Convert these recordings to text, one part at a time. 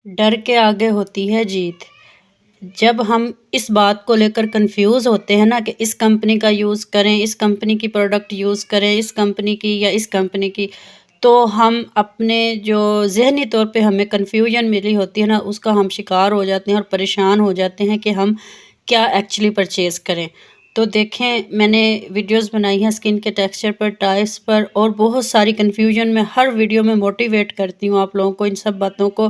डर के आगे होती है जीत। जब हम इस बात को लेकर कंफ्यूज होते हैं ना कि इस कंपनी का यूज़ करें, इस कंपनी की प्रोडक्ट यूज़ करें, इस कंपनी की या इस कंपनी की, तो हम अपने जो ज़हनी तौर पे हमें कन्फ्यूजन मिली होती है ना, उसका हम शिकार हो जाते हैं और परेशान हो जाते हैं कि हम क्या एक्चुअली परचेज़ करें। तो देखें, मैंने वीडियोस बनाई हैं स्किन के टेक्सचर पर, टाइप्स पर, और बहुत सारी कन्फ्यूजन में हर वीडियो में मोटिवेट करती हूँ आप लोगों को। इन सब बातों को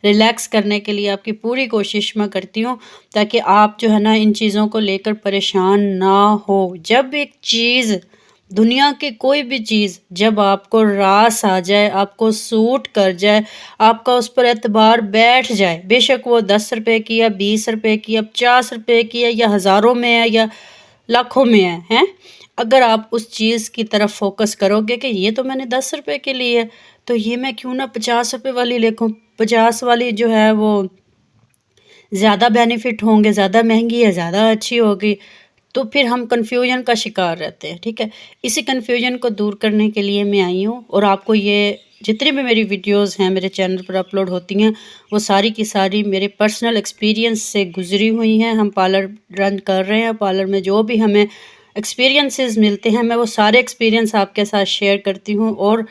रिलैक्स करने के लिए आपकी पूरी कोशिश मैं करती हूँ, ताकि आप जो है ना इन चीज़ों को लेकर परेशान ना हो। जब एक चीज़, दुनिया की कोई भी चीज़ जब आपको रास आ जाए, आपको सूट कर जाए, आपका उस पर एतबार बैठ जाए, बेशक वो 10 रुपए की या 20 रुपए की या 50 रुपए की है या हज़ारों में है या लाखों में हैं? अगर आप उस चीज़ की तरफ फ़ोकस करोगे कि ये तो मैंने 10 रुपए की ली है, तो ये मैं क्यों ना 50 रुपए वाली लेखूँ। 50 वाली जो है वो ज़्यादा बेनिफिट होंगे, ज़्यादा महंगी है, ज़्यादा अच्छी होगी। तो फिर हम कन्फ्यूजन का शिकार रहते हैं, ठीक है। इसी कन्फ्यूजन को दूर करने के लिए मैं आई हूँ, और आपको ये जितनी भी मेरी वीडियोस हैं मेरे चैनल पर अपलोड होती हैं, वो सारी की सारी मेरे पर्सनल एक्सपीरियंस से गुजरी हुई हैं। हम पार्लर रन कर रहे हैं, पार्लर में जो भी हमें एक्सपीरियंसेस मिलते हैं, मैं वो सारे एक्सपीरियंस आपके साथ शेयर करती हूँ। और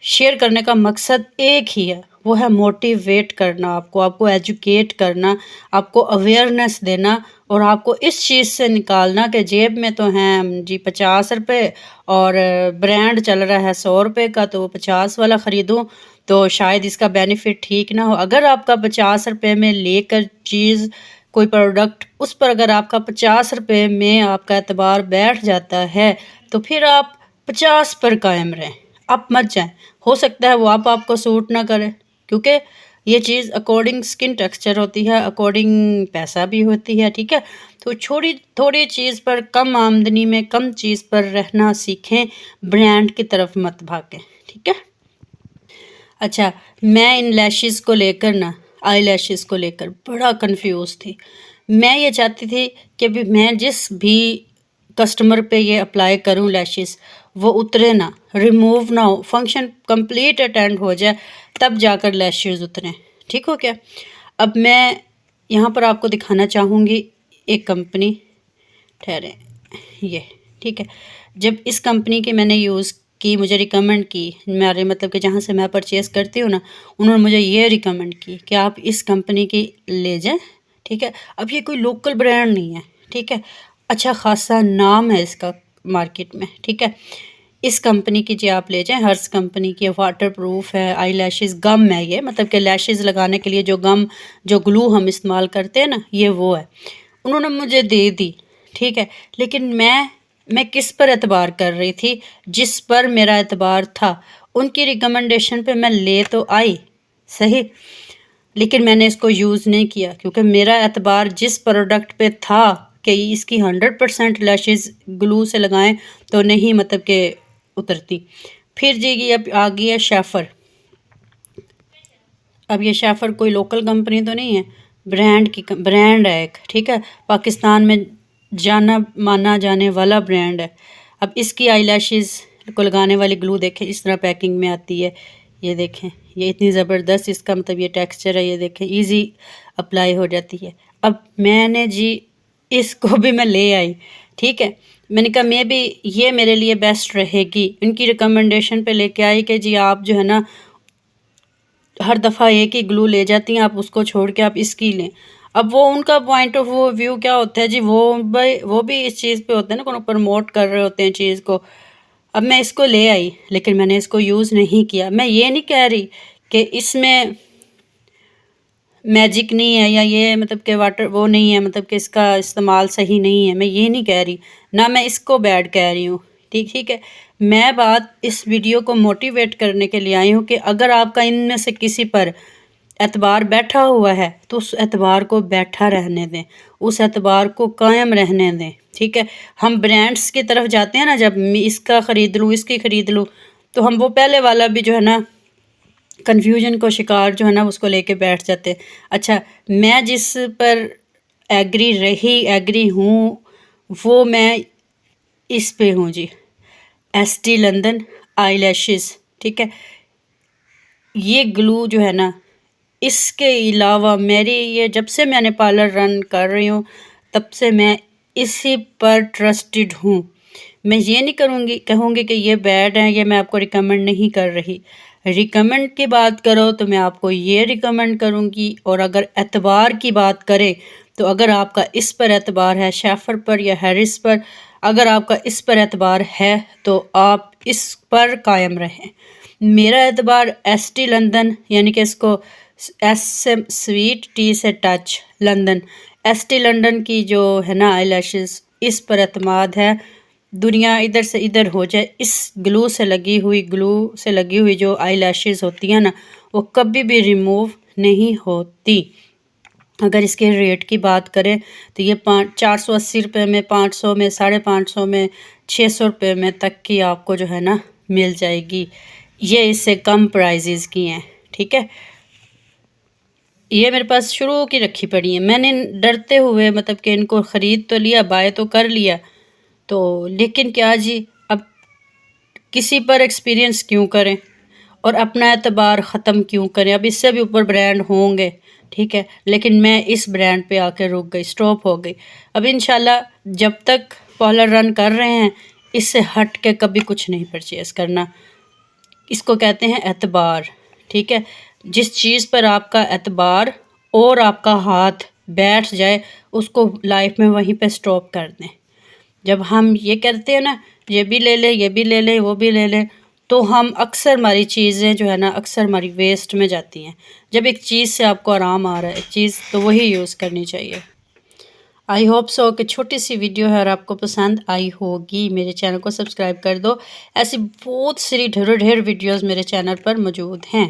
शेयर करने का मकसद एक ही है, वो है मोटिवेट करना आपको, आपको एजुकेट करना, आपको अवेयरनेस देना, और आपको इस चीज़ से निकालना कि जेब में तो हैं जी 50 रुपए, और ब्रांड चल रहा है 100 रुपए का, तो वो 50 वाला ख़रीदूँ तो शायद इसका बेनिफिट ठीक ना हो। अगर आपका 50 रुपए में लेकर चीज़, कोई प्रोडक्ट, उस पर अगर आपका 50 रुपए में आपका एतबार बैठ जाता है, तो फिर आप 50 पर कायम रहें, आप मत जाएं। हो सकता है वो आपको सूट ना करे, क्योंकि ये चीज़ अकॉर्डिंग स्किन टेक्सचर होती है, अकॉर्डिंग पैसा भी होती है, ठीक है। तो छोटी थोड़ी चीज़ पर, कम आमदनी में कम चीज़ पर रहना सीखें, ब्रांड की तरफ मत भागें, ठीक है। अच्छा, मैं इन लैशेज़ को लेकर ना, आई लैशेज़ को लेकर बड़ा कंफ्यूज थी। मैं ये चाहती थी कि भी मैं जिस भी कस्टमर पे ये अप्लाई करूँ लैशेज़, वो उतरे ना, रिमूव ना हो, फंक्शन कंप्लीट अटेंड हो जाए, तब जाकर लैशेज़ उतरें, ठीक हो क्या। अब मैं यहाँ पर आपको दिखाना चाहूँगी एक कंपनी, ठहरें, ये, ठीक है। जब इस कंपनी की मैंने यूज़ की, मुझे रिकमेंड की, मेरे मतलब कि जहाँ से मैं परचेज़ करती हूँ ना, उन्होंने मुझे ये रिकमेंड की कि आप इस कंपनी की ले जाएँ, ठीक है। अब ये कोई लोकल ब्रांड नहीं है, ठीक है। अच्छा ख़ासा नाम है इसका मार्केट में, ठीक है। इस कंपनी की जी आप ले जाएँ, हर्ष कंपनी की, वाटर प्रूफ है, आई लैशेज़ गम है ये, मतलब कि लैशेज़ लगाने के लिए जो गम, जो ग्लू हम इस्तेमाल करते हैं ना, ये वो है। उन्होंने मुझे दे दी, ठीक है। लेकिन मैं किस पर एतबार कर रही थी, जिस पर मेरा एतबार था। उनकी रिकमेंडेशन पे मैं ले तो आई, सही, लेकिन मैंने इसको यूज़ नहीं किया, क्योंकि मेरा एतबार जिस प्रोडक्ट पे था कि इसकी 100% लैशेज़ ग्लू से लगाएं तो नहीं, मतलब कि उतरती। फिर जी ये अब आ गई है शेफर। अब ये शेफर कोई लोकल कंपनी तो नहीं है, ब्रांड है एक, ठीक है। पाकिस्तान में जाना माना जाने वाला ब्रांड है। अब इसकी आई लैशेज़ को लगाने वाली ग्लू देखें, इस तरह पैकिंग में आती है, ये देखें, ये इतनी ज़बरदस्त इसका मतलब ये टेक्सचर है, ये देखें, इजी अप्लाई हो जाती है। अब मैंने जी इसको भी मैं ले आई, ठीक है। मैंने कहा मे बी ये मेरे लिए बेस्ट रहेगी, इनकी रिकमेंडेशन पे लेके आई कि जी आप जो है ना हर दफ़ा एक ही ग्लू ले जाती हैं, आप उसको छोड़ के आप इसकी लें। अब वो उनका पॉइंट ऑफ व्यू क्या होता है जी, वो भी इस चीज़ पे होते हैं ना, प्रमोट कर रहे होते हैं चीज़ को। अब मैं इसको ले आई, लेकिन मैंने इसको यूज़ नहीं किया। मैं ये नहीं कह रही कि इसमें मैजिक नहीं है, या ये मतलब कि वाटर वो नहीं है, मतलब कि इसका इस्तेमाल सही नहीं है, मैं ये नहीं कह रही, ना मैं इसको बैड कह रही हूँ, ठीक है। मैं बात इस वीडियो को मोटिवेट करने के लिए आई हूँ कि अगर आपका इनमें से किसी पर एतबार बैठा हुआ है, तो उस एतबार को बैठा रहने दें, उस एतबार को कायम रहने दें, ठीक है। हम ब्रांड्स की तरफ जाते हैं ना, जब इसका ख़रीद लूँ, इसकी ख़रीद लूँ, तो हम वो पहले वाला भी जो है ना कन्फ्यूजन को शिकार जो है ना उसको लेके बैठ जाते। अच्छा, मैं जिस पर एग्री हूँ, वो मैं इस पे हूँ जी, एसटी लंदन आई लैशेज़, ठीक है। ये ग्लू जो है ना, इसके अलावा मेरी ये जब से मैंने पार्लर रन कर रही हूँ तब से मैं इसी पर ट्रस्टेड हूँ। मैं ये नहीं कहूँगी कि ये बैड है, ये मैं आपको रिकमेंड नहीं कर रही। रिकमेंड की बात करो तो मैं आपको ये रिकमेंड करूँगी। और अगर एतबार की बात करें तो अगर आपका इस पर एतबार है, शेफर पर या हैरिस पर, अगर आपका इस पर एतबार है तो आप इस पर कायम रहें। मेरा एतबार एसटी लंदन, यानी कि इसको एस से स्वीट, टी से टच लंदन, एसटी लंदन की जो है ना आई लैशेज़, इस पर एतमाद है। दुनिया इधर से इधर हो जाए, इस ग्लू से लगी हुई जो आई लैशेज़ होती हैं ना, वो कभी भी रिमूव नहीं होती। अगर इसके रेट की बात करें तो ये 480 रुपये में, 500 में, 550 में, 600 रुपये में तक की आपको जो है ना मिल जाएगी। ये इससे कम प्राइजेज़ की हैं, ठीक है। ये मेरे पास शुरू की रखी पड़ी है, मैंने डरते हुए मतलब कि इनको ख़रीद तो लिया, बाय तो कर लिया, तो लेकिन क्या जी, अब किसी पर एक्सपीरियंस क्यों करें और अपना एतबार ख़त्म क्यों करें। अब इससे भी ऊपर ब्रांड होंगे, ठीक है, लेकिन मैं इस ब्रांड पे आके रुक गई, स्टॉप हो गई। अब इंशाल्लाह जब तक पार्लर रन कर रहे हैं इससे हट के कभी कुछ नहीं परचेज़ करना। इसको कहते हैं एतबार, ठीक है। जिस चीज़ पर आपका एतबार और आपका हाथ बैठ जाए उसको लाइफ में वहीं पे स्टॉप कर दें। जब हम ये करते हैं ना, ये भी ले लें, ये भी ले लें, वो भी ले लें, तो हम अक्सर हमारी चीज़ें जो है ना अक्सर हमारी वेस्ट में जाती हैं। जब एक चीज़ से आपको आराम आ रहा है एक चीज़, तो वही यूज़ करनी चाहिए। आई होप सो कि छोटी सी वीडियो है और आपको पसंद आई होगी। मेरे चैनल को सब्सक्राइब कर दो, ऐसी बहुत सारी ढेरों ढेर वीडियोस मेरे चैनल पर मौजूद हैं।